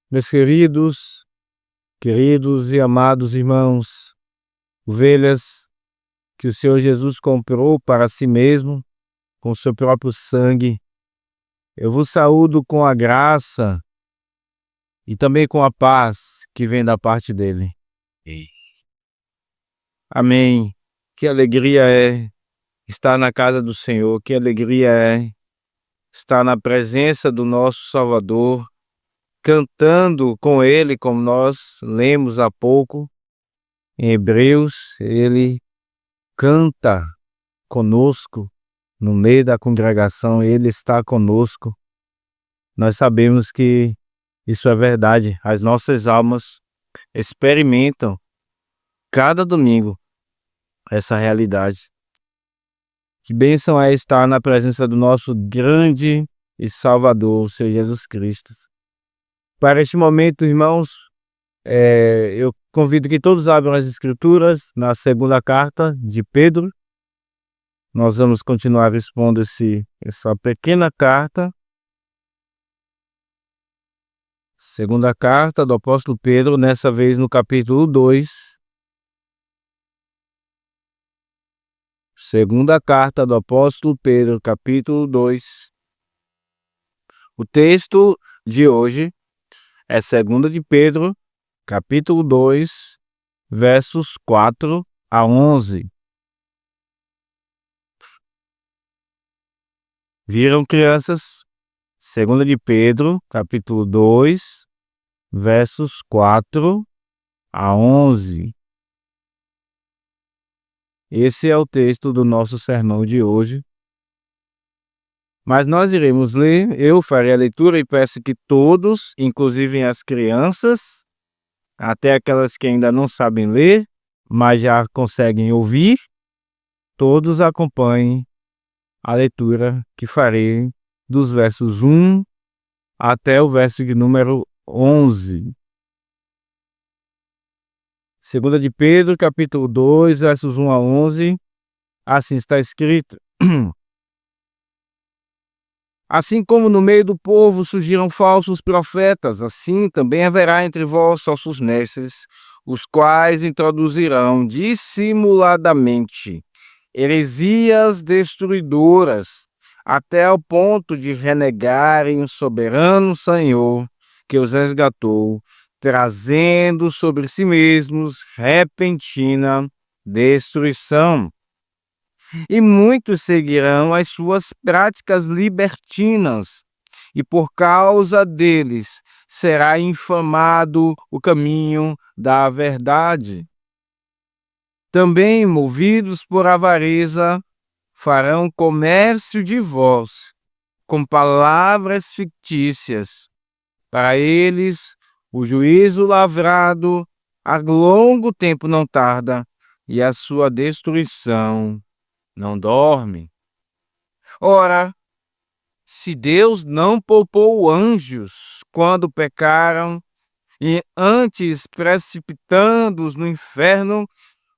Meus queridos e amados irmãos, ovelhas que o Senhor Jesus comprou para si mesmo com seu próprio sangue, eu vos saúdo com a graça e também com a paz que vem da parte dele. Amém. Que alegria é estar na casa do Senhor, que alegria é estar na presença do nosso Salvador, cantando com ele, como nós lemos há pouco em Hebreus. Ele canta conosco no meio da congregação, ele está conosco. Nós sabemos que isso é verdade. As nossas almas experimentam cada domingo essa realidade. Que bênção é estar na presença do nosso grande e Salvador, o Senhor Jesus Cristo. Para este momento, irmãos, eu convido que todos abram as Escrituras na segunda carta de Pedro. Nós vamos continuar expondo essa pequena carta. Segunda carta do apóstolo Pedro, nessa vez no capítulo 2. Segunda carta do apóstolo Pedro, capítulo 2. O texto de hoje é 2 de Pedro, capítulo 2, versos 4 a 11. Viram, crianças? 2 de Pedro, capítulo 2, versos 4 a 11. Esse é o texto do nosso sermão de hoje. Mas nós iremos ler, eu farei a leitura e peço que todos, inclusive as crianças, até aquelas que ainda não sabem ler, mas já conseguem ouvir, todos acompanhem a leitura que farei dos versos 1 até o verso de número 11. 2 de Pedro, capítulo 2, versos 1 a 11, assim está escrito. Assim como no meio do povo surgiram falsos profetas, assim também haverá entre vós falsos mestres, os quais introduzirão dissimuladamente heresias destruidoras, até o ponto de renegarem o soberano Senhor que os resgatou, trazendo sobre si mesmos repentina destruição. E muitos seguirão as suas práticas libertinas, e por causa deles será infamado o caminho da verdade. Também, movidos por avareza, farão comércio de vós, com palavras fictícias. Para eles, o juízo lavrado a longo tempo não tarda, e a sua destruição não dorme. Ora, se Deus não poupou anjos quando pecaram, e antes, precipitando-os no inferno,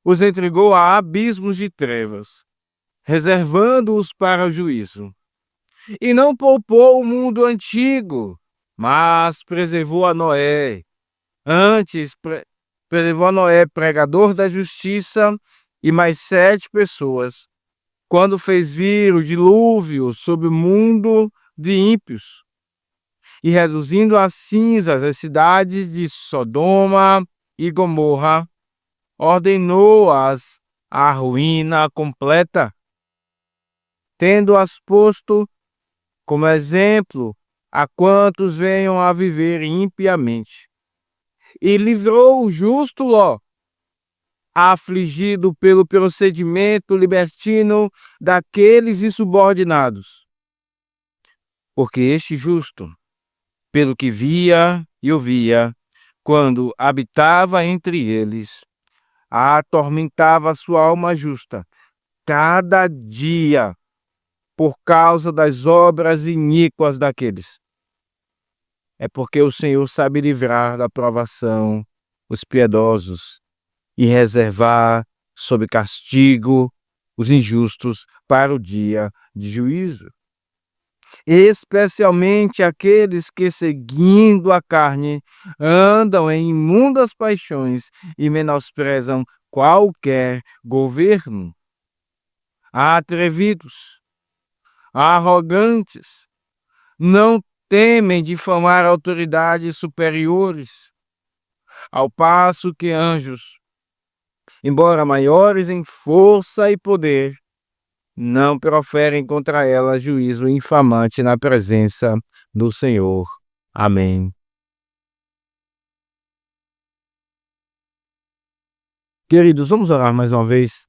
os entregou a abismos de trevas, reservando-os para o juízo. E não poupou o mundo antigo, mas preservou a Noé. Antes, preservou a Noé, pregador da justiça, e mais 7 pessoas, quando fez vir o dilúvio sobre o mundo de ímpios, e reduzindo a cinzas as cidades de Sodoma e Gomorra, ordenou-as à ruína completa, tendo-as posto como exemplo a quantos venham a viver impiamente. E livrou o justo Ló, afligido pelo procedimento libertino daqueles insubordinados. Porque este justo, pelo que via e ouvia, quando habitava entre eles, atormentava sua alma justa cada dia por causa das obras iníquas daqueles. É porque o Senhor sabe livrar da provação os piedosos e reservar sob castigo os injustos para o dia de juízo. especialmente aqueles que, seguindo a carne, andam em imundas paixões e menosprezam qualquer governo. Atrevidos, arrogantes, não temem difamar autoridades superiores, ao passo que anjos, embora maiores em força e poder, não proferem contra ela juízo infamante na presença do Senhor. Amém. Queridos, vamos orar mais uma vez,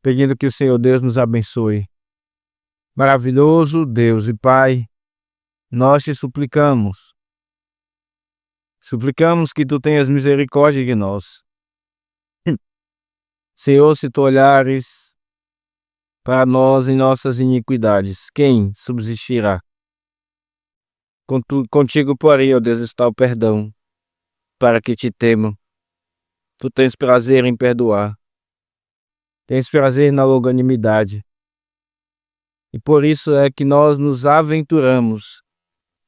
pedindo que o Senhor Deus nos abençoe. Maravilhoso Deus e Pai, nós te suplicamos que tu tenhas misericórdia de nós. Senhor, se tu olhares para nós em nossas iniquidades, quem subsistirá? Contigo, porém, ó Deus, está o perdão, para que te temam. Tu tens prazer em perdoar, tens prazer na longanimidade. E por isso é que nós nos aventuramos,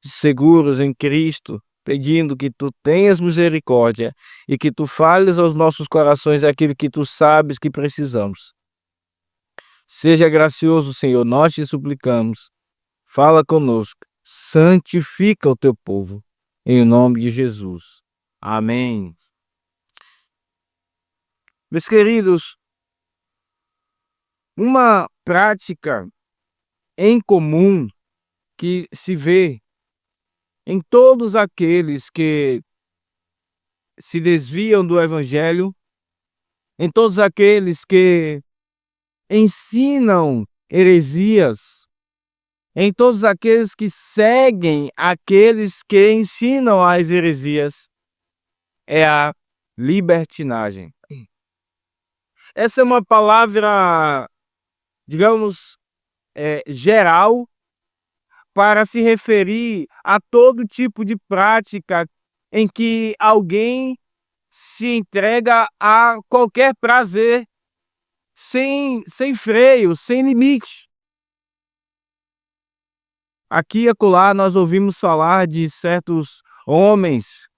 seguros em Cristo, pedindo que tu tenhas misericórdia e que tu fales aos nossos corações aquilo que tu sabes que precisamos. Seja gracioso, Senhor, nós te suplicamos. Fala conosco, santifica o teu povo, em nome de Jesus. Amém. Meus queridos, uma prática em comum que se vê em todos aqueles que se desviam do Evangelho, em todos aqueles que ensinam heresias, em todos aqueles que seguem aqueles que ensinam as heresias, é a libertinagem. Essa é uma palavra, digamos, geral para se referir a todo tipo de prática em que alguém se entrega a qualquer prazer sem freio, sem limite. Aqui e acolá nós ouvimos falar de certos homens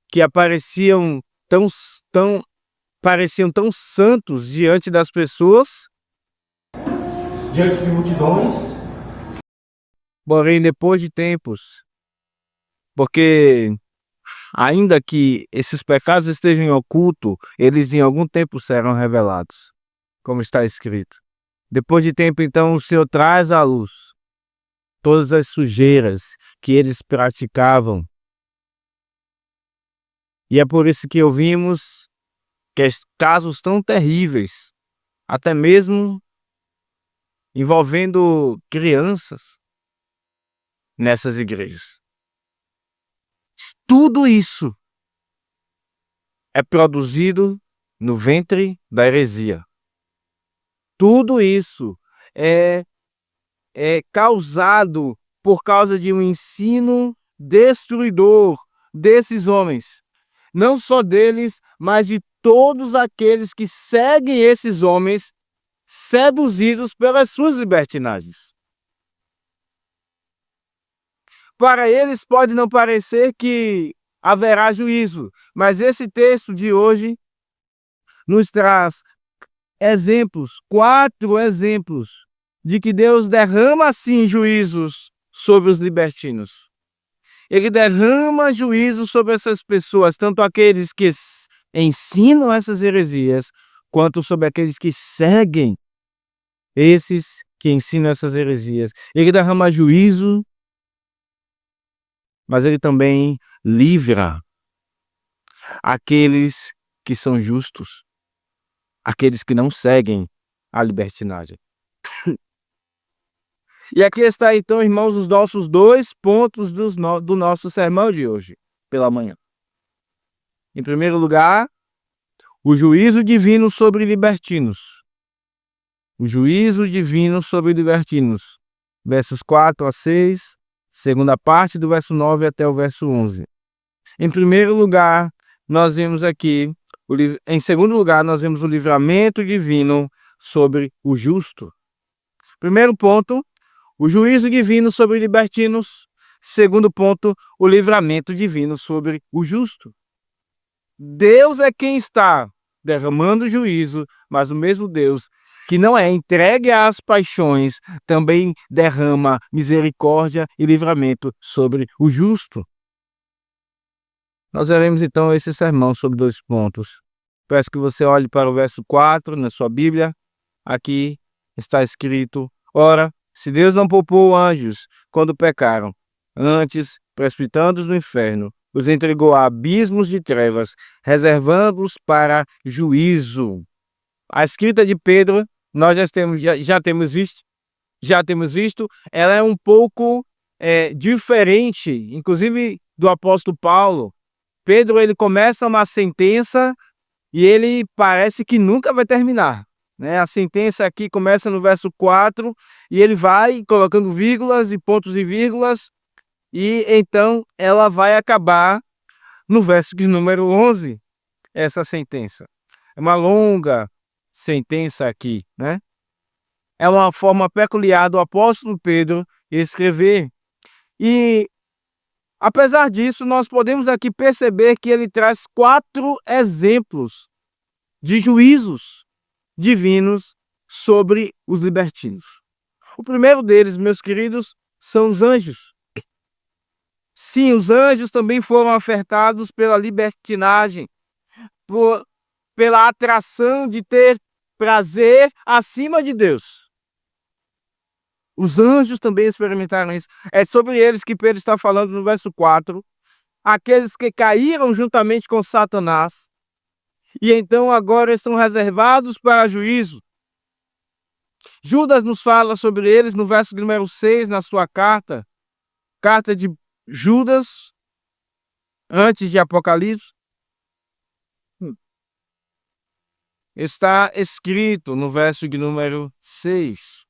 que pareciam tão santos diante das pessoas, diante de multidões, porém depois de tempos, porque ainda que esses pecados estejam em oculto, eles em algum tempo serão revelados, como está escrito. Depois de tempo, então, o Senhor traz à luz todas as sujeiras que eles praticavam. E é por isso que ouvimos casos tão terríveis, até mesmo envolvendo crianças nessas igrejas. Tudo isso é produzido no ventre da heresia. Tudo isso é causado por causa de um ensino destruidor desses homens. Não só deles, mas de todos aqueles que seguem esses homens seduzidos pelas suas libertinagens. Para eles pode não parecer que haverá juízo, mas esse texto de hoje nos traz exemplos, 4 exemplos, de que Deus derrama sim juízos sobre os libertinos. Ele derrama juízo sobre essas pessoas, tanto aqueles que ensinam essas heresias, quanto sobre aqueles que seguem esses que ensinam essas heresias. Ele derrama juízo, mas ele também livra aqueles que são justos, aqueles que não seguem a libertinagem. E aqui está então, irmãos, os nossos 2 pontos do nosso sermão de hoje, pela manhã. Em primeiro lugar, o juízo divino sobre libertinos. O juízo divino sobre libertinos. Versos 4 a 6, segunda parte do verso 9 até o verso 11. Em primeiro lugar, nós vemos aqui, em segundo lugar, nós vemos o livramento divino sobre o justo. Primeiro ponto, o juízo divino sobre libertinos. Segundo ponto, o livramento divino sobre o justo. Deus é quem está derramando juízo, mas o mesmo Deus que não é entregue às paixões também derrama misericórdia e livramento sobre o justo. Nós veremos então esse sermão sobre 2 pontos. Peço que você olhe para o verso 4 na sua Bíblia. Aqui está escrito: ora, se Deus não poupou anjos quando pecaram, antes, precipitando-os no inferno, os entregou a abismos de trevas, reservando-os para juízo. A escrita de Pedro, nós já temos visto, ela é um pouco diferente, inclusive do apóstolo Paulo. Pedro, ele começa uma sentença e ele parece que nunca vai terminar, né? A sentença aqui começa no verso 4 e ele vai colocando vírgulas e pontos e vírgulas, e então ela vai acabar no verso de número 11, essa sentença. É uma longa sentença aqui, né? É uma forma peculiar do apóstolo Pedro escrever. E, apesar disso, nós podemos aqui perceber que ele traz 4 exemplos de juízos divinos sobre os libertinos. O primeiro deles, meus queridos, são os anjos. Sim, os anjos também foram afetados pela libertinagem, pela atração de ter prazer acima de Deus. Os anjos também experimentaram isso. É sobre eles que Pedro está falando no verso 4. Aqueles que caíram juntamente com Satanás e então agora estão reservados para juízo. Judas nos fala sobre eles no verso número 6 na sua carta de Judas, antes de Apocalipse. Está escrito no verso de número 6.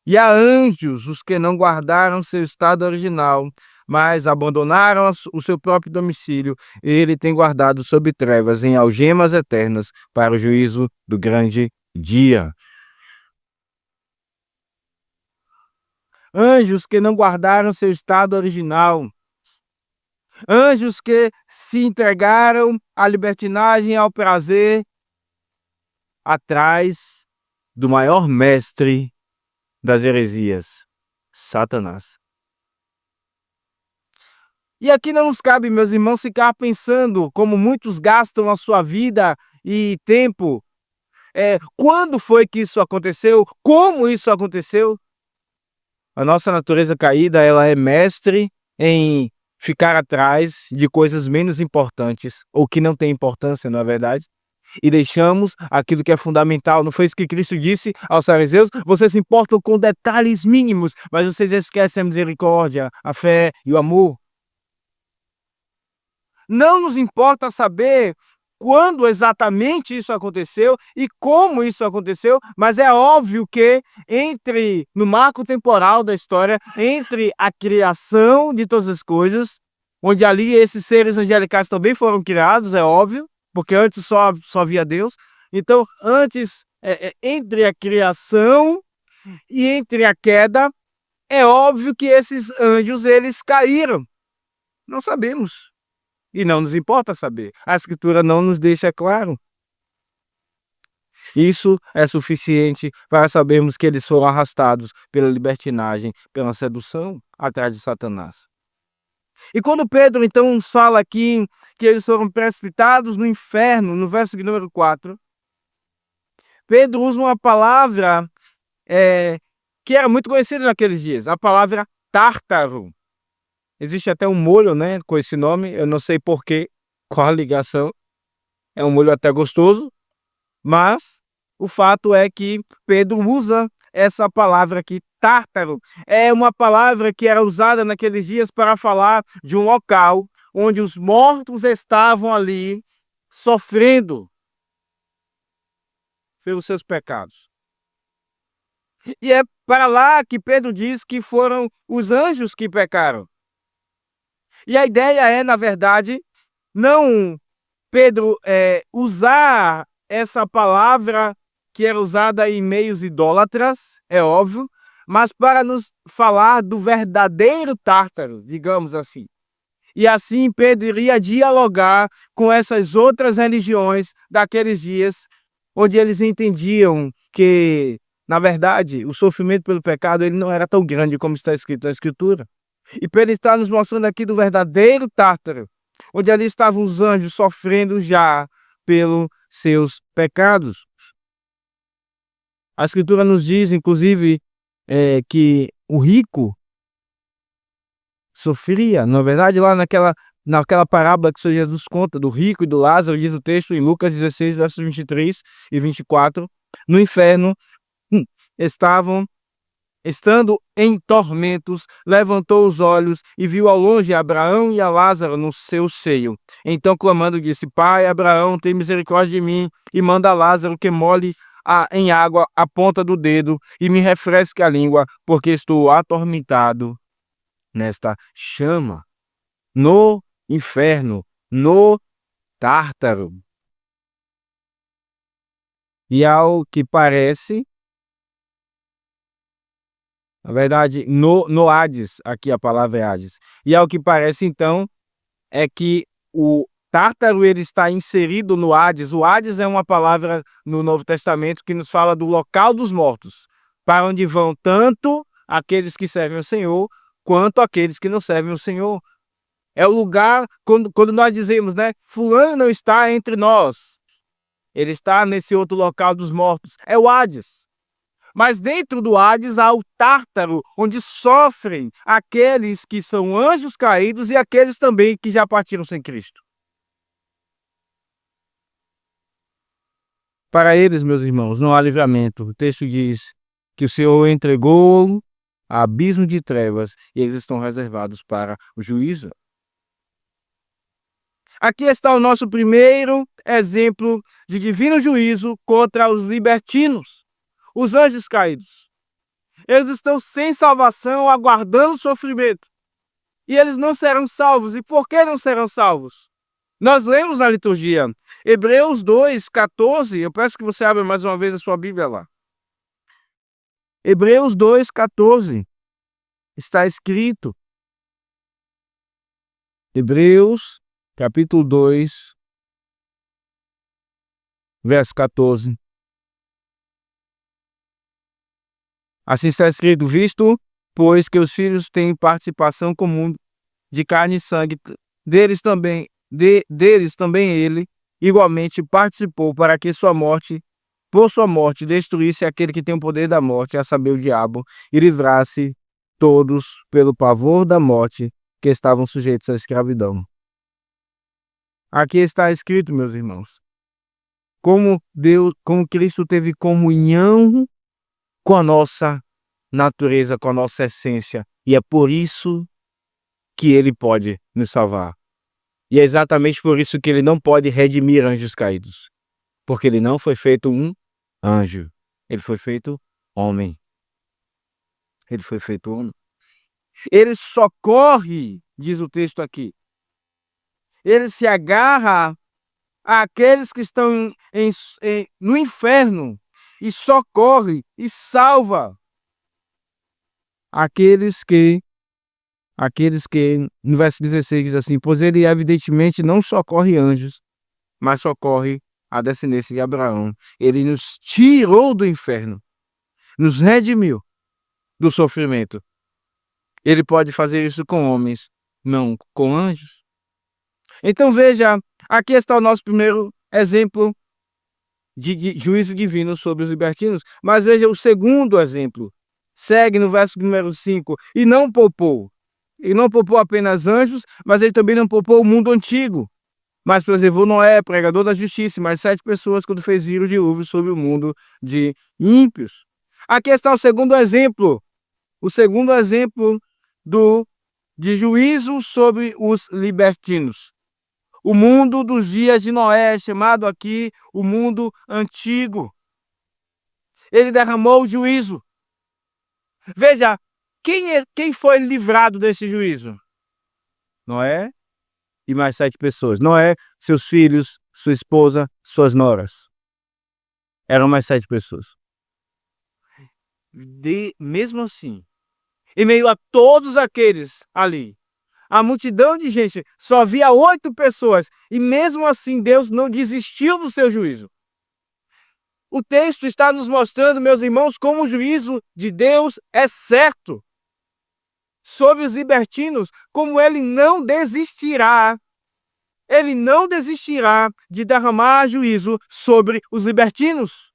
E há anjos, os que não guardaram seu estado original, mas abandonaram o seu próprio domicílio, ele tem guardado sob trevas em algemas eternas para o juízo do grande dia. Anjos que não guardaram seu estado original. Anjos que se entregaram à libertinagem e ao prazer atrás do maior mestre das heresias, Satanás. E aqui não nos cabe, meus irmãos, ficar pensando como muitos gastam a sua vida e tempo. Quando foi que isso aconteceu? Como isso aconteceu? A nossa natureza caída, ela é mestre em ficar atrás de coisas menos importantes, ou que não têm importância, não é verdade? E deixamos aquilo que é fundamental. Não foi isso que Cristo disse aos fariseus? Vocês se importam com detalhes mínimos, mas vocês esquecem a misericórdia, a fé e o amor. Não nos importa saber quando exatamente isso aconteceu e como isso aconteceu, mas é óbvio que no marco temporal da história, entre a criação de todas as coisas, onde ali esses seres angelicais também foram criados, é óbvio, porque antes só havia Deus. Então, entre a criação e entre a queda, é óbvio que esses anjos, eles caíram. Não sabemos. E não nos importa saber. A Escritura não nos deixa claro. Isso é suficiente para sabermos que eles foram arrastados pela libertinagem, pela sedução atrás de Satanás. E quando Pedro, então, nos fala aqui que eles foram precipitados no inferno, no verso de número 4, Pedro usa uma palavra que era muito conhecida naqueles dias, a palavra tártaro. Existe até um molho, né, com esse nome, eu não sei porquê, qual a ligação. É um molho até gostoso, mas o fato é que Pedro usa essa palavra aqui, tártaro. É uma palavra que era usada naqueles dias para falar de um local onde os mortos estavam ali sofrendo pelos seus pecados. E é para lá que Pedro diz que foram os anjos que pecaram. E a ideia é, na verdade, não Pedro usar essa palavra que era usada em meios idólatras, é óbvio, mas para nos falar do verdadeiro Tártaro, digamos assim. E assim impediria dialogar com essas outras religiões daqueles dias, onde eles entendiam que, na verdade, o sofrimento pelo pecado ele não era tão grande como está escrito na Escritura. E Pedro está nos mostrando aqui do verdadeiro Tártaro, onde ali estavam os anjos sofrendo já pelos seus pecados. A Escritura nos diz, inclusive, que o rico sofria. Na verdade, lá naquela parábola que o Senhor Jesus conta do rico e do Lázaro, diz o texto em Lucas 16, versos 23 e 24, no inferno estavam, estando em tormentos, levantou os olhos e viu ao longe Abraão e a Lázaro no seu seio. Então, clamando, disse: Pai, Abraão, tem misericórdia de mim e manda Lázaro que molhe em água a ponta do dedo e me refresque a língua, porque estou atormentado nesta chama, no inferno, no Tártaro. E ao que parece, na verdade, no Hades, aqui a palavra é Hades. E ao que parece, então, é que o Tártaro ele está inserido no Hades. O Hades é uma palavra no Novo Testamento que nos fala do local dos mortos, para onde vão tanto aqueles que servem ao Senhor, quanto aqueles que não servem ao Senhor. É o lugar, quando nós dizemos, né? Fulano não está entre nós. Ele está nesse outro local dos mortos. É o Hades. Mas dentro do Hades há o Tártaro, onde sofrem aqueles que são anjos caídos e aqueles também que já partiram sem Cristo. Para eles, meus irmãos, não há livramento. O texto diz que o Senhor entregou a abismo de trevas e eles estão reservados para o juízo. Aqui está o nosso primeiro exemplo de divino juízo contra os libertinos, os anjos caídos. Eles estão sem salvação, aguardando sofrimento. E eles não serão salvos. E por que não serão salvos? Nós lemos na liturgia, Hebreus 2:14. Eu peço que você abra mais uma vez a sua Bíblia lá. Hebreus 2:14. Está escrito. Hebreus, capítulo 2, verso 14. Assim está escrito: visto, pois que os filhos têm participação comum de carne e sangue, deles também ele igualmente participou, para que por sua morte, destruísse aquele que tem o poder da morte, a saber, o diabo, e livrasse todos pelo pavor da morte que estavam sujeitos à escravidão. Aqui está escrito, meus irmãos, como Cristo teve comunhão com a nossa natureza, com a nossa essência, e é por isso que ele pode nos salvar. E é exatamente por isso que ele não pode redimir anjos caídos, porque ele não foi feito um anjo, ele foi feito homem. Ele foi feito homem. Ele socorre, diz o texto aqui, ele se agarra àqueles que estão no inferno e socorre e salva aqueles que, no verso 16 diz assim: pois ele evidentemente não socorre anjos, mas socorre a descendência de Abraão. Ele nos tirou do inferno, nos redimiu do sofrimento. Ele pode fazer isso com homens, não com anjos. Então veja, aqui está o nosso primeiro exemplo de juízo divino sobre os libertinos. Mas veja o segundo exemplo. Segue no verso número 5. E não poupou apenas anjos, mas ele também não poupou o mundo antigo. Mas preservou Noé, pregador da justiça, e mais 7 pessoas quando fez vir o dilúvio sobre o mundo de ímpios. Aqui está o segundo exemplo. O segundo exemplo de juízo sobre os libertinos. O mundo dos dias de Noé, chamado aqui o mundo antigo. Ele derramou o juízo. Veja, quem foi livrado desse juízo? Noé e mais 7 pessoas. Noé, seus filhos, sua esposa, suas noras. Eram mais 7 pessoas. mesmo assim, em meio a todos aqueles ali, a multidão de gente, só havia 8 pessoas, e mesmo assim Deus não desistiu do seu juízo. O texto está nos mostrando, meus irmãos, como o juízo de Deus é certo sobre os libertinos, como ele não desistirá de derramar juízo sobre os libertinos,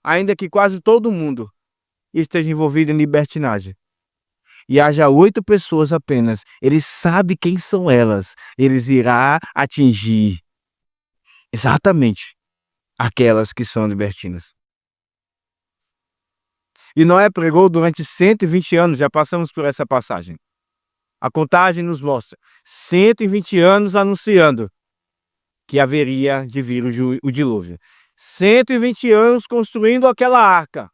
ainda que quase todo mundo esteja envolvido em libertinagem. E haja 8 pessoas apenas, ele sabe quem são elas, eles irá atingir exatamente aquelas que são libertinas. E Noé pregou durante 120 anos, já passamos por essa passagem. A contagem nos mostra 120 anos anunciando que haveria de vir o dilúvio. 120 anos construindo aquela arca.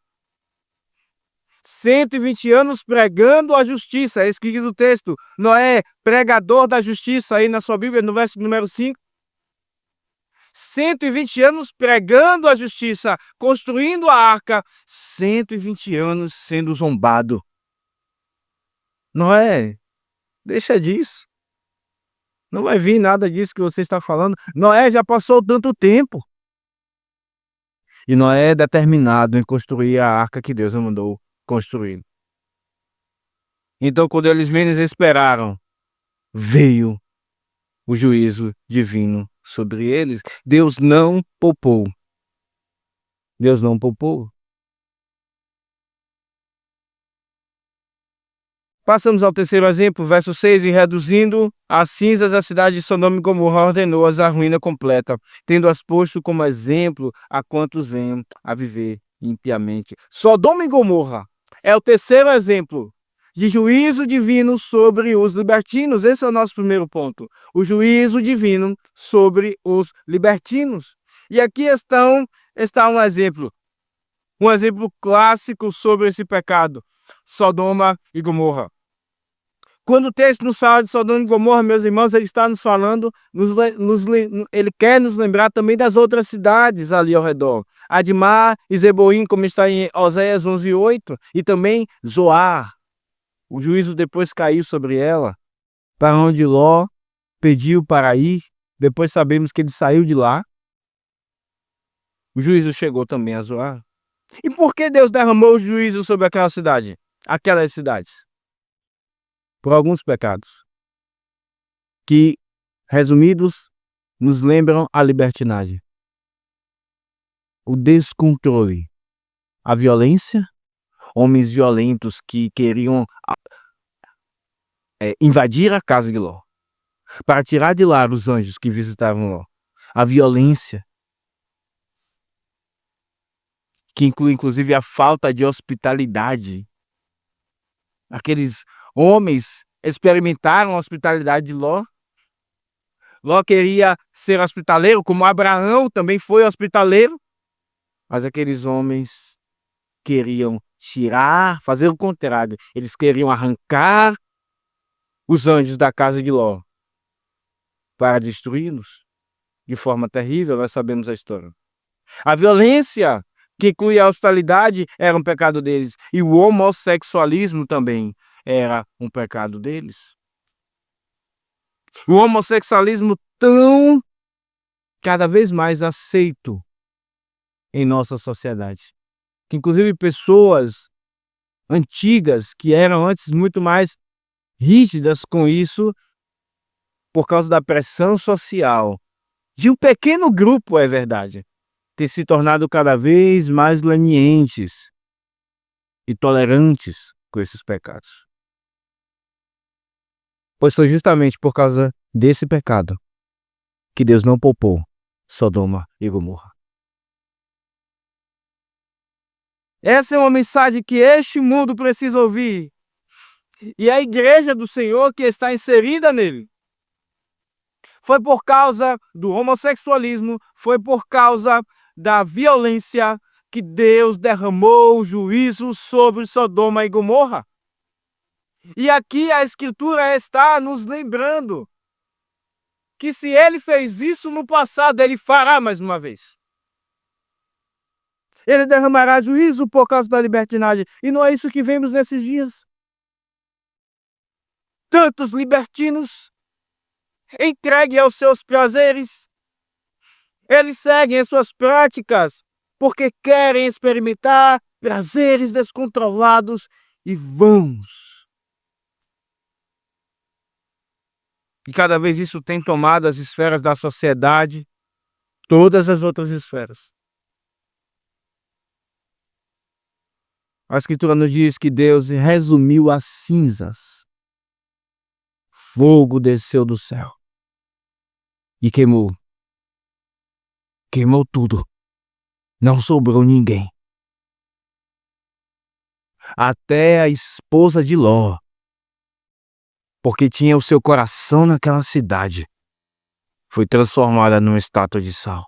120 anos pregando a justiça. É isso que diz o texto. Noé, pregador da justiça, aí na sua Bíblia, no verso número 5. 120 anos pregando a justiça, construindo a arca. 120 anos sendo zombado. Noé, deixa disso. Não vai vir nada disso que você está falando. Noé já passou tanto tempo. E Noé é determinado em construir a arca que Deus mandou construir. Então, quando eles menos esperaram, veio o juízo divino sobre eles. Deus não poupou. Deus não poupou. Passamos ao terceiro exemplo, verso 6, e reduzindo as cinzas a cidade de Sodoma e Gomorra, ordenou-as a ruína completa, tendo-as posto como exemplo a quantos venham a viver impiamente. Sodoma e Gomorra é o terceiro exemplo de juízo divino sobre os libertinos. Esse é o nosso primeiro ponto. O juízo divino sobre os libertinos. E aqui está um exemplo clássico sobre esse pecado. Sodoma e Gomorra. Quando o texto nos fala de Sodoma e Gomorra, meus irmãos, ele está nos falando, ele quer nos lembrar também das outras cidades ali ao redor. Admar e Zeboim, como está em Oséias 11:8, e também Zoar. O juízo depois caiu sobre ela, para onde Ló pediu para ir. Depois sabemos que ele saiu de lá. O juízo chegou também a Zoar. E por que Deus derramou o juízo sobre aquelas cidades? Por alguns pecados que, resumidos, nos lembram a libertinagem, o descontrole, a violência, homens violentos que queriam invadir a casa de Ló, para tirar de lá os anjos que visitavam Ló, a violência, que inclui inclusive a falta de hospitalidade. Aqueles homens experimentaram a hospitalidade de Ló. Ló queria ser hospitaleiro, como Abraão também foi hospitaleiro. Mas aqueles homens queriam fazer o contrário. Eles queriam arrancar os anjos da casa de Ló para destruí-los de forma terrível. Nós sabemos a história. A violência, que inclui a hostilidade, era um pecado deles. E o homossexualismo também era um pecado deles. O homossexualismo tão cada vez mais aceito em nossa sociedade. Que inclusive pessoas antigas, que eram antes muito mais rígidas com isso, por causa da pressão social de um pequeno grupo, é verdade, ter se tornado cada vez mais lenientes e tolerantes com esses pecados. Pois foi justamente por causa desse pecado que Deus não poupou Sodoma e Gomorra. Essa é uma mensagem que este mundo precisa ouvir. E a igreja do Senhor que está inserida nele. Foi por causa do homossexualismo, foi por causa da violência que Deus derramou o juízo sobre Sodoma e Gomorra. E aqui a Escritura está nos lembrando que se ele fez isso no passado, ele fará mais uma vez. Ele derramará juízo por causa da libertinagem. E não é isso que vemos nesses dias. Tantos libertinos entregues aos seus prazeres, eles seguem as suas práticas porque querem experimentar prazeres descontrolados e vãos. E cada vez isso tem tomado as esferas da sociedade, todas as outras esferas. A Escritura nos diz que Deus resumiu as cinzas. Fogo desceu do céu e queimou. Queimou tudo. Não sobrou ninguém. Até a esposa de Ló, porque tinha o seu coração naquela cidade, foi transformada numa estátua de sal.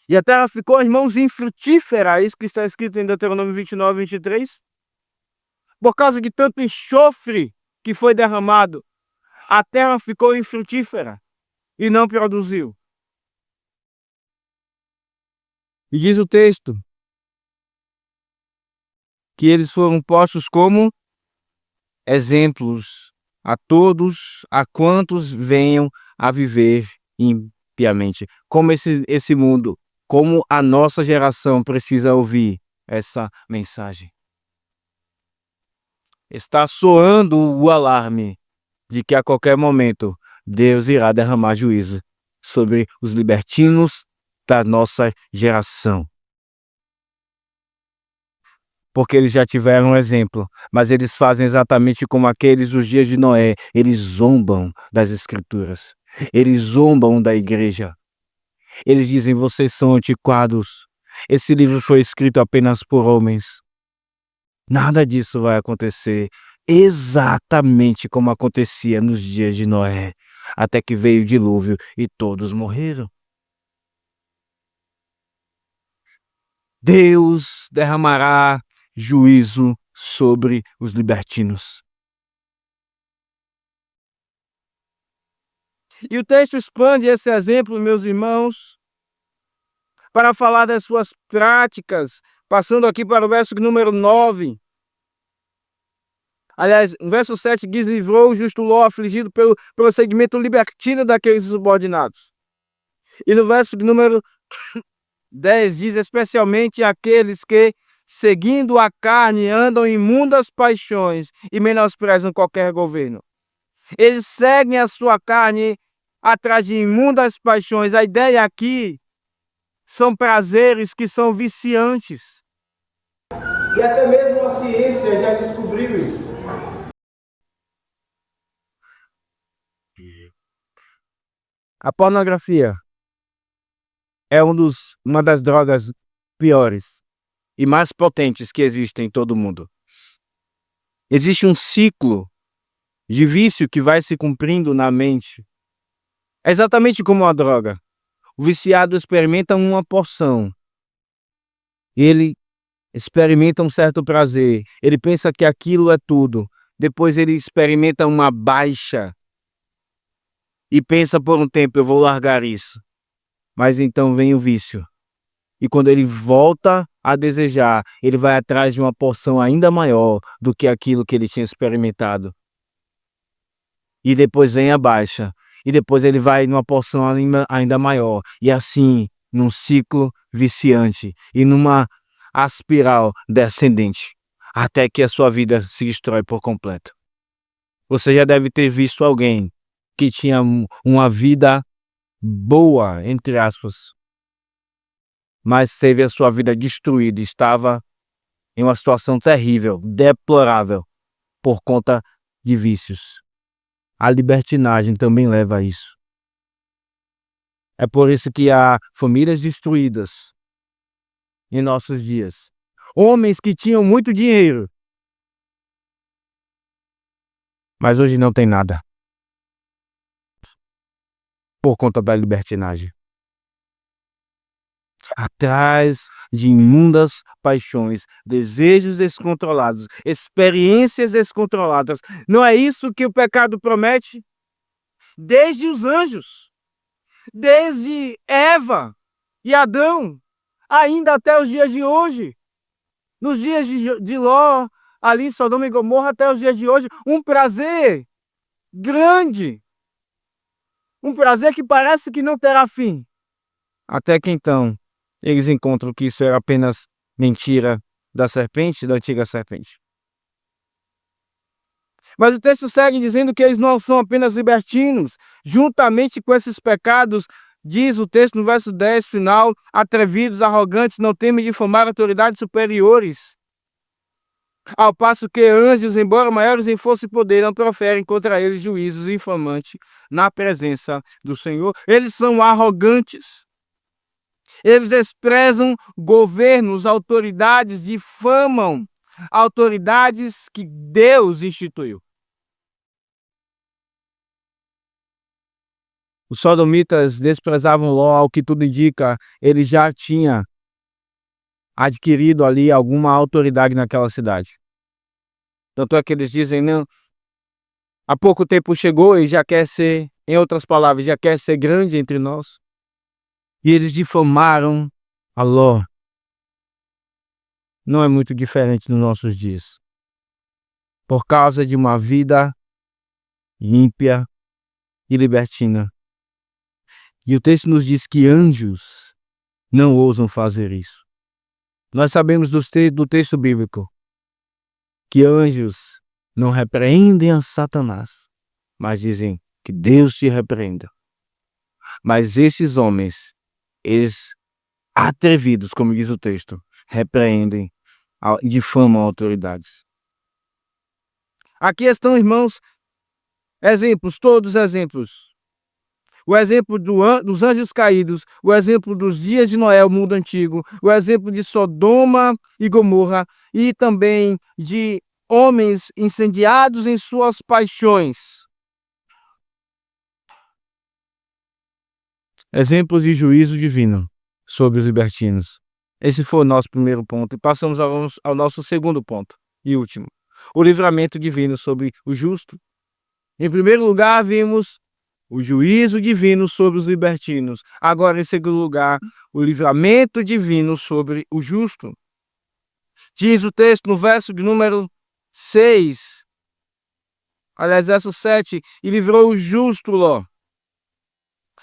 E a terra ficou, irmãos, infrutífera, isso que está escrito em Deuteronômio 29, 23. Por causa de tanto enxofre que foi derramado, a terra ficou infrutífera e não produziu. E diz o texto que eles foram postos como exemplos a todos, a quantos venham a viver impiamente. Como esse mundo, como a nossa geração precisa ouvir essa mensagem. Está soando o alarme de que a qualquer momento Deus irá derramar juízo sobre os libertinos da nossa geração. Porque eles já tiveram um exemplo, mas eles fazem exatamente como aqueles dos dias de Noé. Eles zombam das Escrituras, eles zombam da igreja. Eles dizem: vocês são antiquados, esse livro foi escrito apenas por homens. Nada disso vai acontecer exatamente como acontecia nos dias de Noé, até que veio o dilúvio e todos morreram. Deus derramará juízo sobre os libertinos. E o texto expande esse exemplo, meus irmãos, para falar das suas práticas, passando aqui para o verso número 9. Aliás, o verso 7 diz: livrou o justo Ló afligido pelo procedimento libertino daqueles subordinados. E no verso número 10 diz: especialmente aqueles que, seguindo a carne, andam em imundas paixões e menosprezam qualquer governo. Eles seguem a sua carne atrás de imundas paixões. A ideia aqui são prazeres que são viciantes. E até mesmo a ciência já descobriu isso. A pornografia é uma das drogas piores e mais potentes que existem em todo o mundo. Existe um ciclo de vício que vai se cumprindo na mente. É exatamente como a droga. O viciado experimenta uma porção. Ele experimenta um certo prazer. Ele pensa que aquilo é tudo. Depois ele experimenta uma baixa. E pensa por um tempo: eu vou largar isso. Mas então vem o vício. E quando ele volta a desejar, ele vai atrás de uma porção ainda maior do que aquilo que ele tinha experimentado. E depois vem a baixa. E depois ele vai numa porção ainda maior. E assim, num ciclo viciante. E numa espiral descendente. Até que a sua vida se destrói por completo. Você já deve ter visto alguém que tinha uma vida boa, entre aspas, mas teve a sua vida destruída, estava em uma situação terrível, deplorável, por conta de vícios. A libertinagem também leva a isso. É por isso que há famílias destruídas em nossos dias. Homens que tinham muito dinheiro, mas hoje não tem nada, por conta da libertinagem. Atrás de imundas paixões, desejos descontrolados, experiências descontroladas. Não é isso que o pecado promete? desde os anjos, desde Eva e Adão, ainda até os dias de hoje. Nos dias de Ló, ali em Sodoma e Gomorra, até os dias de hoje, um prazer grande, um prazer que parece que não terá fim. Até que então, eles encontram que isso era apenas mentira da serpente, da antiga serpente. Mas o texto segue dizendo que eles não são apenas libertinos. Juntamente com esses pecados, diz o texto no verso 10 final, atrevidos, arrogantes, não temem difamar autoridades superiores. Ao passo que anjos, embora maiores em força e poder, não proferem contra eles juízos infamantes na presença do Senhor. Eles são arrogantes. Eles desprezam governos, autoridades, difamam autoridades que Deus instituiu. Os sodomitas desprezavam Ló, ao que tudo indica, ele já tinha adquirido ali alguma autoridade naquela cidade. Tanto é que eles dizem, não, há pouco tempo chegou e já quer ser, em outras palavras, já quer ser grande entre nós. E eles difamaram a Ló. Não é muito diferente nos nossos dias. Por causa de uma vida ímpia e libertina. E o texto nos diz que anjos não ousam fazer isso. Nós sabemos do texto bíblico que anjos não repreendem a Satanás, mas dizem que Deus te repreenda. Mas esses homens, eles atrevidos, como diz o texto, repreendem, difamam autoridades. Aqui estão, irmãos, exemplos, todos exemplos. O exemplo dos anjos caídos, o exemplo dos dias de Noé, o mundo antigo, o exemplo de Sodoma e Gomorra e também de homens incendiados em suas paixões. Exemplos de juízo divino sobre os libertinos. Esse foi o nosso primeiro ponto. E passamos ao nosso segundo ponto e último. O livramento divino sobre o justo. Em primeiro lugar, vimos o juízo divino sobre os libertinos. Agora, em segundo lugar, o livramento divino sobre o justo. Diz o texto no verso de número 6. Aliás, verso 7. E livrou o justo Ló,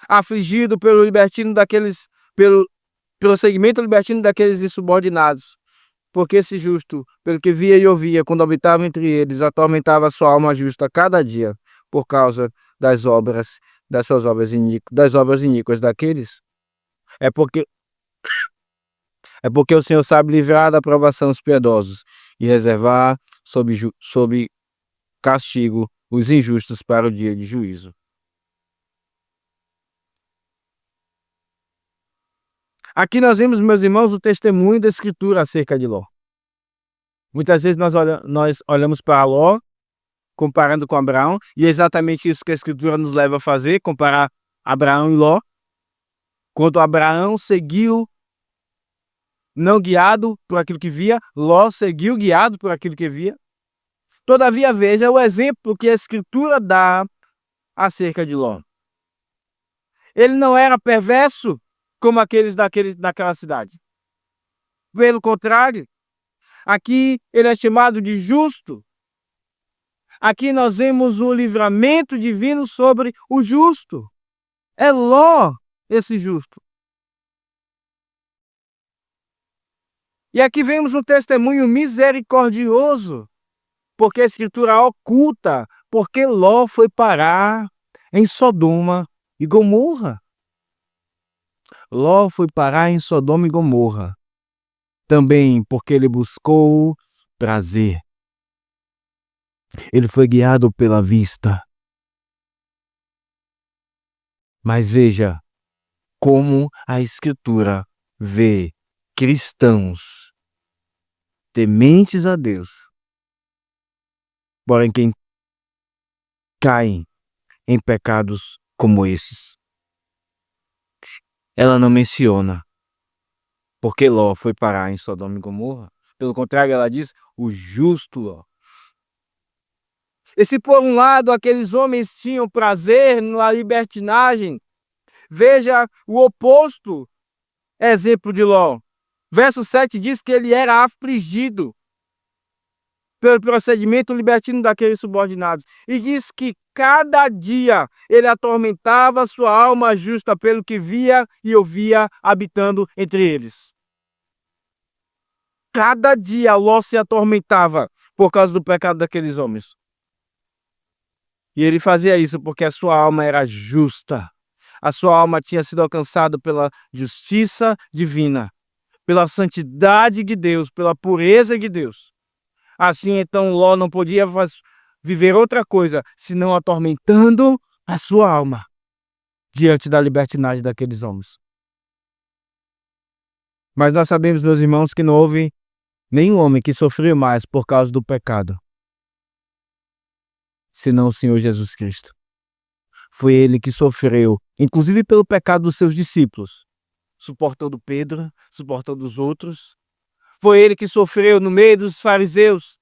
afligido pelo libertino daqueles, pelo segmento libertino daqueles insubordinados. Porque esse justo, pelo que via e ouvia, quando habitava entre eles, atormentava sua alma justa cada dia, por causa das suas obras iníquas daqueles. É porque o Senhor sabe livrar da provação os piedosos e reservar sob castigo os injustos para o dia de juízo. Aqui nós vemos, meus irmãos, o testemunho da Escritura acerca de Ló. Muitas vezes nós olhamos para Ló, comparando com Abraão, e é exatamente isso que a Escritura nos leva a fazer, comparar Abraão e Ló. Quando Abraão seguiu, não guiado por aquilo que via, Ló seguiu guiado por aquilo que via. Todavia, veja o exemplo que a Escritura dá acerca de Ló. Ele não era perverso como aqueles daquela cidade. Pelo contrário, aqui ele é chamado de justo. Aqui nós vemos o livramento divino sobre o justo. É Ló esse justo. E aqui vemos um testemunho misericordioso, porque a Escritura oculta porque Ló foi parar em Sodoma e Gomorra. Ló foi parar em Sodoma e Gomorra, também porque ele buscou prazer. Ele foi guiado pela vista. Mas veja como a Escritura vê cristãos tementes a Deus, porém quem caem em pecados como esses. Ela não menciona porque Ló foi parar em Sodoma e Gomorra. Pelo contrário, ela diz o justo Ló. E se por um lado aqueles homens tinham prazer na libertinagem, veja o oposto exemplo de Ló. Verso 7 diz que ele era afligido pelo procedimento libertino daqueles subordinados. E diz que cada dia ele atormentava sua alma justa pelo que via e ouvia habitando entre eles. Cada dia Ló se atormentava por causa do pecado daqueles homens. E ele fazia isso porque a sua alma era justa. A sua alma tinha sido alcançada pela justiça divina, pela santidade de Deus, pela pureza de Deus. Assim, então, Ló não podia viver outra coisa, senão atormentando a sua alma diante da libertinagem daqueles homens. Mas nós sabemos, meus irmãos, que não houve nenhum homem que sofreu mais por causa do pecado, senão o Senhor Jesus Cristo. Foi ele que sofreu, inclusive pelo pecado dos seus discípulos, suportando Pedro, suportando os outros. Foi ele que sofreu no meio dos fariseus,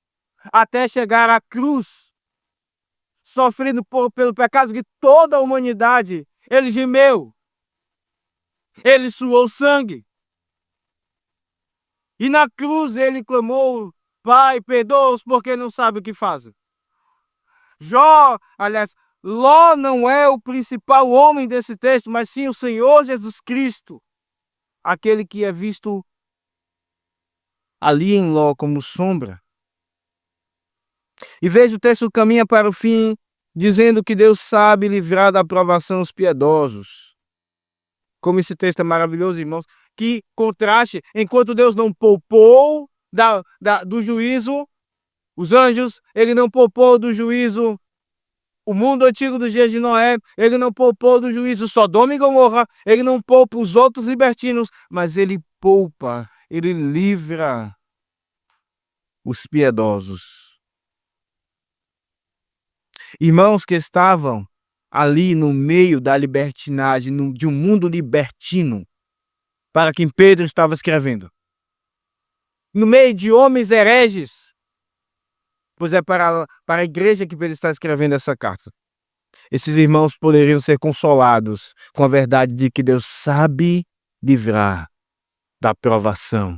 até chegar à cruz, sofrendo pelo pecado de toda a humanidade. Ele gemeu, ele suou sangue. E na cruz ele clamou: Pai, perdoa-os porque não sabem o que fazem. Ló não é o principal homem desse texto, mas sim o Senhor Jesus Cristo, aquele que é visto ali em Ló como sombra. E veja, o texto caminha para o fim, dizendo que Deus sabe livrar da provação os piedosos. Como esse texto é maravilhoso, irmãos. Que contraste, enquanto Deus não poupou do juízo os anjos, ele não poupou do juízo o mundo antigo dos dias de Noé, ele não poupou do juízo Sodoma e Gomorra, ele não poupa os outros libertinos, mas ele poupa, ele livra os piedosos. Irmãos que estavam ali no meio da libertinagem, de um mundo libertino, para quem Pedro estava escrevendo. No meio de homens hereges, pois é para a igreja que Pedro está escrevendo essa carta. Esses irmãos poderiam ser consolados com a verdade de que Deus sabe livrar da provação.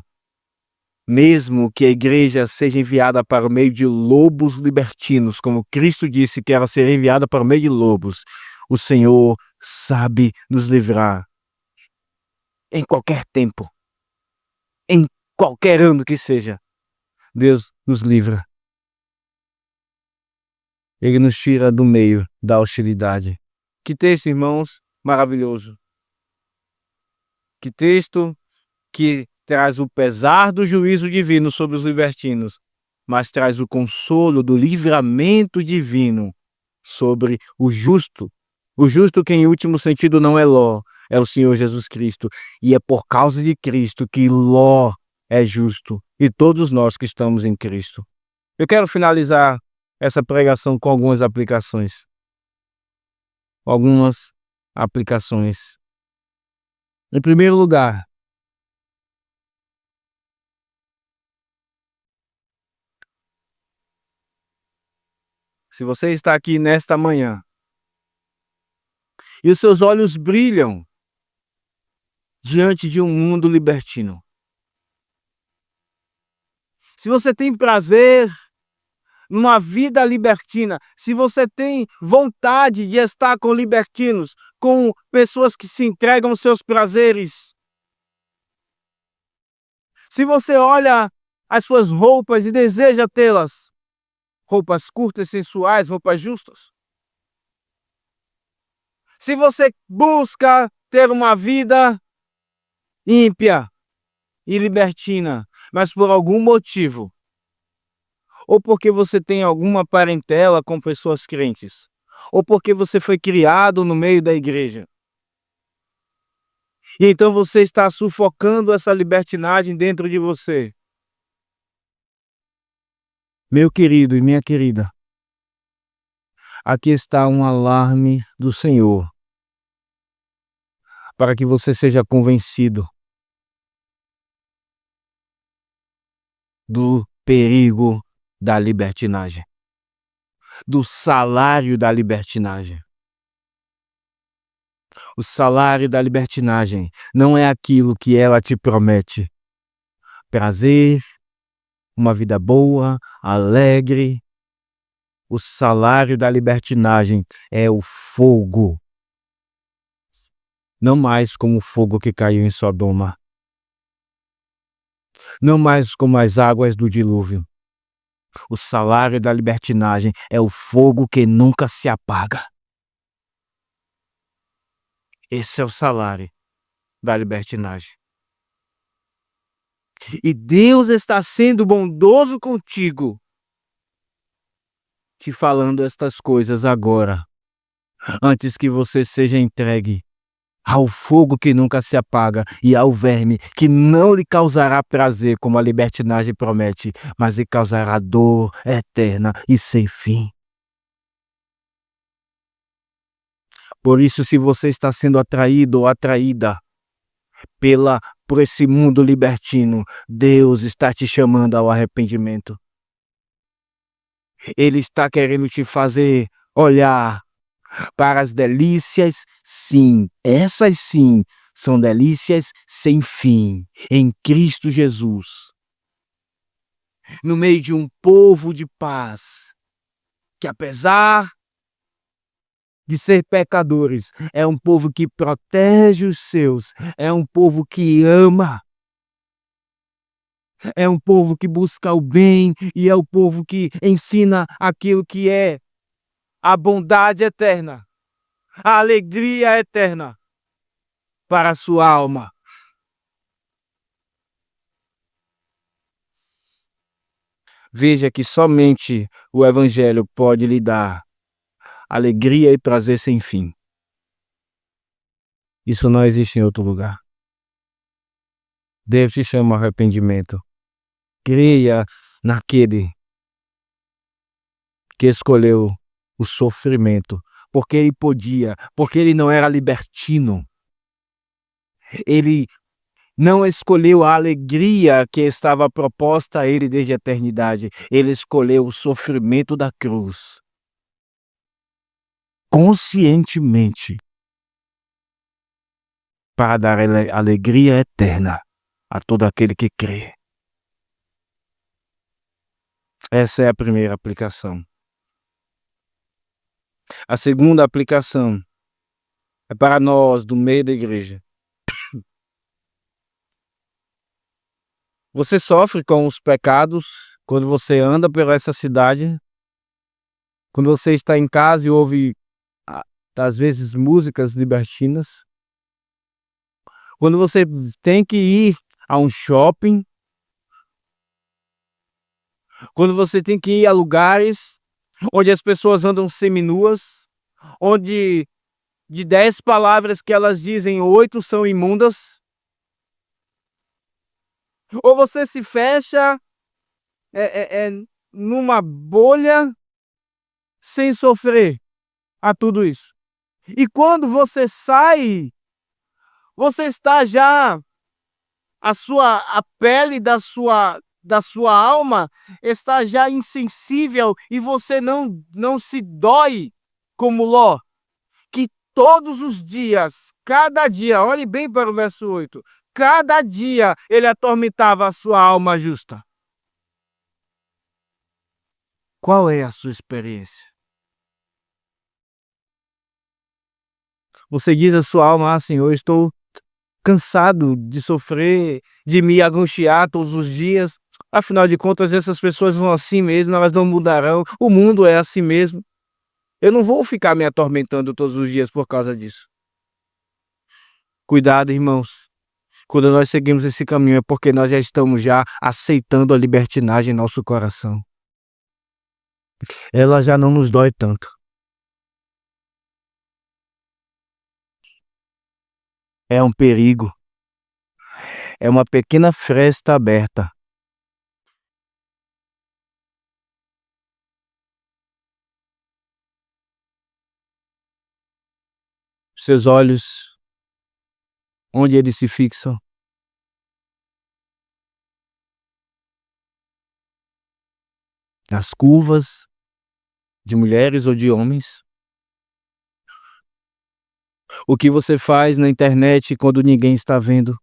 Mesmo que a igreja seja enviada para o meio de lobos libertinos, como Cristo disse que ela seria enviada para o meio de lobos, o Senhor sabe nos livrar em qualquer tempo, em qualquer ano que seja. Deus nos livra. Ele nos tira do meio da hostilidade. Que texto, irmãos, maravilhoso. Que texto que traz o pesar do juízo divino sobre os libertinos, mas traz o consolo do livramento divino sobre o justo. O justo que em último sentido não é Ló, é o Senhor Jesus Cristo. E é por causa de Cristo que Ló é justo e todos nós que estamos em Cristo. Eu quero finalizar essa pregação com algumas aplicações. Em primeiro lugar, se você está aqui nesta manhã e os seus olhos brilham diante de um mundo libertino, se você tem prazer numa vida libertina, se você tem vontade de estar com libertinos, com pessoas que se entregam aos seus prazeres, se você olha as suas roupas e deseja tê-las, roupas curtas, sensuais, roupas justas, se você busca ter uma vida ímpia e libertina, mas por algum motivo, ou porque você tem alguma parentela com pessoas crentes, ou porque você foi criado no meio da igreja, e então você está sufocando essa libertinagem dentro de você. Meu querido e minha querida, aqui está um alarme do Senhor, para que você seja convencido do perigo da libertinagem. do salário da libertinagem. O salário da libertinagem não é aquilo que ela te promete. Prazer, uma vida boa, alegre. O salário da libertinagem é o fogo. Não mais como o fogo que caiu em Sodoma. Não mais como as águas do dilúvio. O salário da libertinagem é o fogo que nunca se apaga. Esse é o salário da libertinagem. E Deus está sendo bondoso contigo, te falando estas coisas agora, antes que você seja entregue ao fogo que nunca se apaga e ao verme que não lhe causará prazer como a libertinagem promete, mas lhe causará dor eterna e sem fim. Por isso, se você está sendo atraído ou atraída por esse mundo libertino, Deus está te chamando ao arrependimento. Ele está querendo te fazer olhar para as delícias, sim, essas sim, são delícias sem fim, em Cristo Jesus. No meio de um povo de paz, que apesar de ser pecadores, é um povo que protege os seus, é um povo que ama, é um povo que busca o bem e é o povo que ensina aquilo que é a bondade eterna, a alegria eterna para a sua alma. Veja que somente o Evangelho pode lhe dar alegria e prazer sem fim. Isso não existe em outro lugar. Deus te chama ao arrependimento. Creia naquele que escolheu o sofrimento, porque ele podia, porque ele não era libertino. Ele não escolheu a alegria que estava proposta a ele desde a eternidade. Ele escolheu o sofrimento da cruz. Conscientemente. Para dar alegria eterna a todo aquele que crê. Essa é a primeira aplicação. A segunda aplicação é para nós do meio da igreja. Você sofre com os pecados quando você anda por essa cidade, quando você está em casa e ouve, às vezes, músicas libertinas, quando você tem que ir a um shopping, quando você tem que ir a lugares onde as pessoas andam seminuas, onde de 10 palavras que elas dizem, 8 são imundas. Ou você se fecha numa bolha sem sofrer a tudo isso. E quando você sai, você está já, a pele da sua alma está já insensível e você não se dói como Ló, que todos os dias, cada dia, olhe bem para o verso 8, cada dia ele atormentava a sua alma justa. Qual é a sua experiência? Você diz à sua alma, Senhor, eu estou cansado de sofrer, de me angustiar todos os dias. Afinal de contas, essas pessoas vão assim mesmo, elas não mudarão. O mundo é assim mesmo. Eu não vou ficar me atormentando todos os dias por causa disso. Cuidado, irmãos. Quando nós seguimos esse caminho é porque nós já estamos aceitando a libertinagem em nosso coração. Ela já não nos dói tanto. É um perigo. É uma pequena fresta aberta. Seus olhos, onde eles se fixam? Nas curvas de mulheres ou de homens? O que você faz na internet quando ninguém está vendo?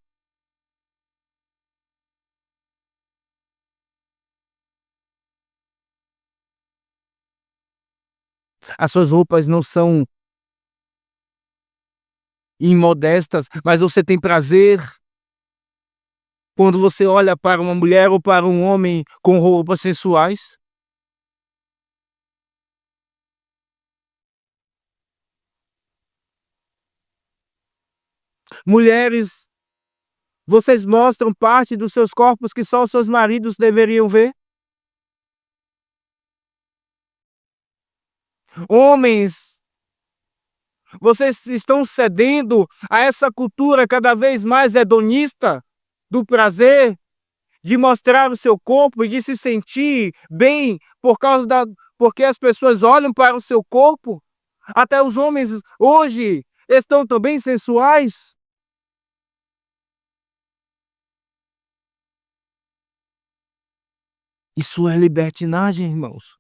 As suas roupas não são imodestas, mas você tem prazer quando você olha para uma mulher ou para um homem com roupas sensuais? Mulheres, vocês mostram parte dos seus corpos que só os seus maridos deveriam ver? Homens, vocês estão cedendo a essa cultura cada vez mais hedonista do prazer, de mostrar o seu corpo e de se sentir bem porque as pessoas olham para o seu corpo? Até os homens hoje estão também sensuais? Isso é libertinagem, irmãos.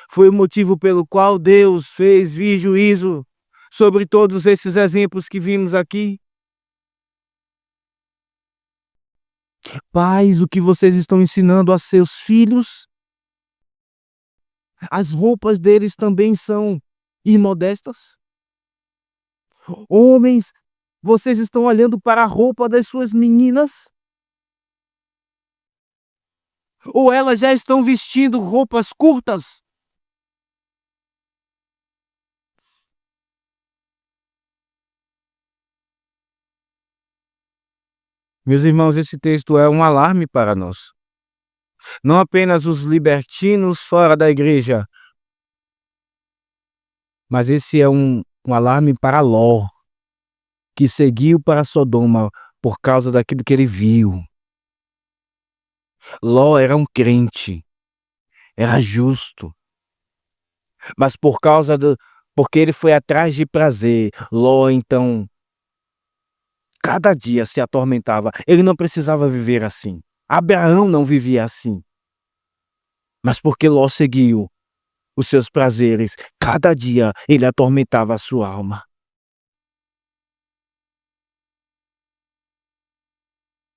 Foi o motivo pelo qual Deus fez vir juízo sobre todos esses exemplos que vimos aqui. Pais, o que vocês estão ensinando a seus filhos? As roupas deles também são imodestas? Homens, vocês estão olhando para a roupa das suas meninas? Ou elas já estão vestindo roupas curtas? Meus irmãos, esse texto é um alarme para nós. Não apenas os libertinos fora da igreja, mas esse é um alarme para Ló, que seguiu para Sodoma por causa daquilo que ele viu. Ló era um crente, era justo, mas porque ele foi atrás de prazer, Ló então cada dia se atormentava. Ele não precisava viver assim. Abraão não vivia assim. Mas porque Ló seguiu os seus prazeres, cada dia ele atormentava a sua alma.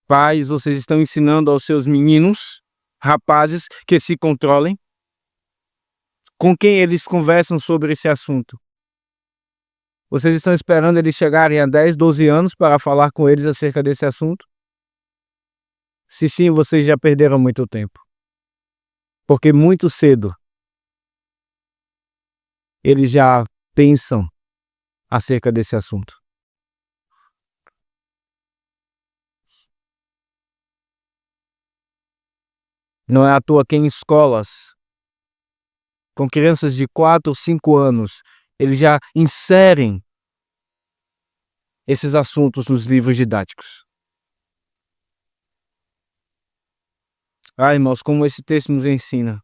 Pais, vocês estão ensinando aos seus meninos, rapazes, que se controlem? Com quem eles conversam sobre esse assunto? Vocês estão esperando eles chegarem a 10, 12 anos para falar com eles acerca desse assunto? Se sim, vocês já perderam muito tempo. Porque muito cedo eles já pensam acerca desse assunto. Não é à toa que em escolas, com crianças de 4 ou 5 anos, eles já inserem esses assuntos nos livros didáticos. Ah, irmãos, como esse texto nos ensina.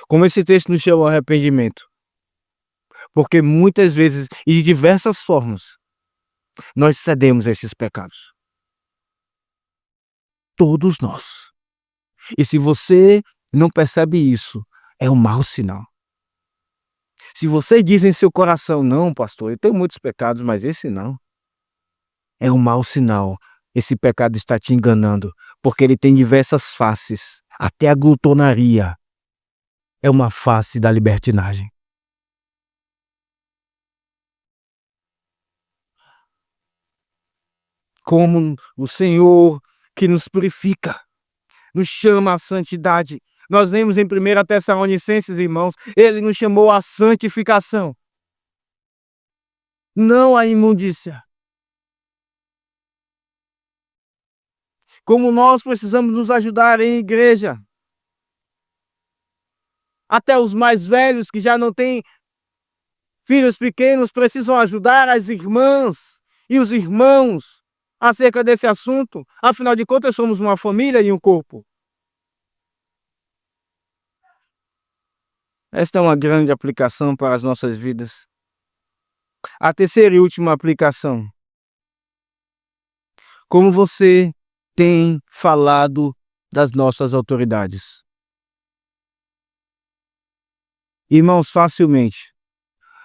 Como esse texto nos chama ao arrependimento. Porque muitas vezes e de diversas formas nós cedemos a esses pecados. Todos nós. E se você não percebe isso, é um mau sinal. Se você diz em seu coração, não, pastor, eu tenho muitos pecados, mas esse não, é um mau sinal. Esse pecado está te enganando, porque ele tem diversas faces. Até a glutonaria é uma face da libertinagem. Como o Senhor que nos purifica, nos chama à santidade. Nós vemos em 1 Tessalonicenses, irmãos, ele nos chamou à santificação, não à imundícia. Como nós precisamos nos ajudar em igreja. Até os mais velhos que já não têm filhos pequenos precisam ajudar as irmãs e os irmãos acerca desse assunto. Afinal de contas, somos uma família e um corpo. Esta é uma grande aplicação para as nossas vidas. A terceira e última aplicação. Como você tem falado das nossas autoridades? Irmãos, facilmente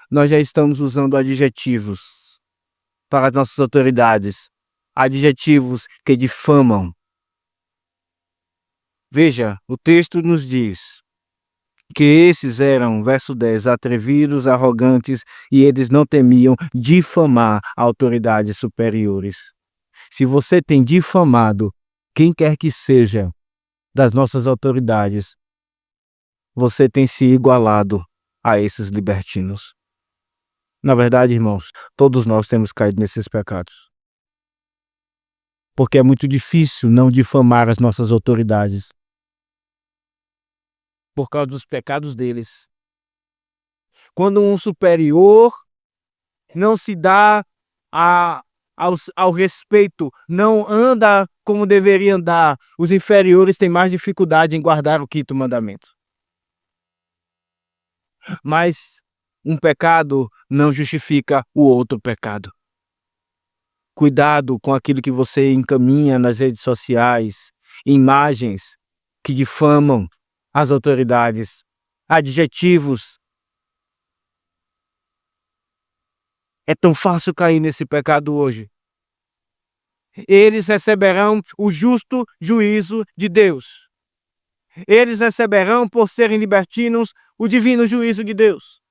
nós já estamos usando adjetivos para as nossas autoridades, adjetivos que difamam. Veja, o texto nos diz que esses eram, verso 10, atrevidos, arrogantes, e eles não temiam difamar autoridades superiores. Se você tem difamado quem quer que seja das nossas autoridades, você tem se igualado a esses libertinos. Na verdade, irmãos, todos nós temos caído nesses pecados. Porque é muito difícil não difamar as nossas autoridades por causa dos pecados deles. Quando um superior não se dá ao respeito, não anda como deveria andar, os inferiores têm mais dificuldade em guardar o quinto mandamento. Mas um pecado não justifica o outro pecado. Cuidado com aquilo que você encaminha nas redes sociais, imagens que difamam as autoridades, adjetivos. É tão fácil cair nesse pecado hoje. Eles receberão o justo juízo de Deus. Eles receberão, por serem libertinos, o divino juízo de Deus.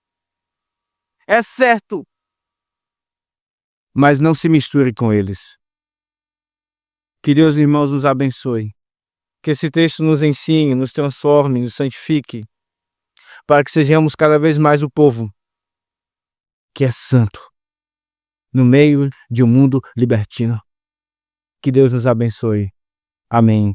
É certo. Mas não se misture com eles. Que Deus, irmãos, nos abençoe. Que esse texto nos ensine, nos transforme, nos santifique, para que sejamos cada vez mais o povo que é santo, no meio de um mundo libertino. Que Deus nos abençoe. Amém.